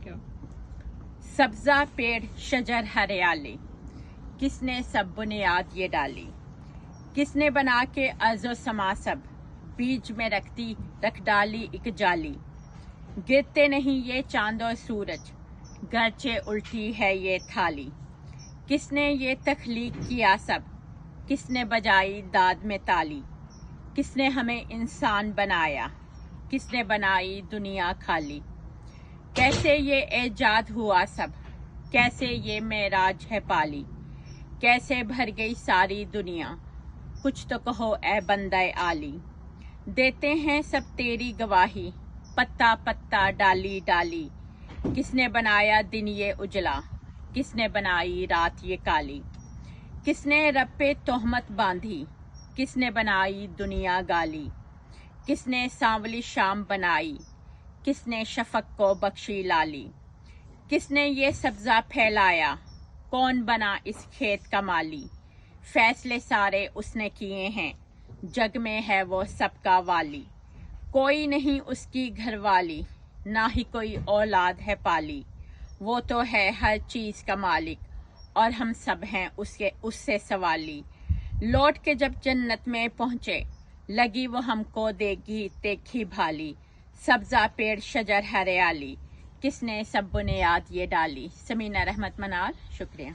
Thank you. सब्जा पेड़ शजर हरियाली, किसने सब बुनियाद ये डाली, किसने बना के अर्ज़ो समा सब, बीच में रख डाली एक जाली। गिरते नहीं ये चांद और सूरज, गरचे उल्टी है ये थाली। किसने ये तख्लीक किया सब, किसने बजाई दाद में ताली। किसने हमें इंसान बनाया, किसने बनाई दुनिया खाली। कैसे ये ऐजाद हुआ सब, कैसे ये मेराज है पाली। कैसे भर गई सारी दुनिया, कुछ तो कहो ए बंदे आली। देते हैं सब तेरी गवाही, पत्ता पत्ता डाली डाली। किसने बनाया दिन ये उजला, किसने बनाई रात ये काली। किसने रब पे तोहमत बांधी, किसने बनाई दुनिया गाली। किसने सांवली शाम बनाई, किसने शफक को बख्शी लाली। किसने ये सब्जा फैलाया, कौन बना इस खेत का माली। फैसले सारे उसने किए हैं, जग में है वो सबका वाली। कोई नहीं उसकी घरवाली, ना ही कोई औलाद है पाली। वो तो है हर चीज का मालिक, और हम सब हैं उससे सवाली। लौट के जब जन्नत में पहुंचे, लगी वो हमको देगी देखी भाली। सब्जा पेड़ शजर हरियाली, किसने सब बुनियाद ये डाली। समीना रहमत मनाल, शुक्रिया।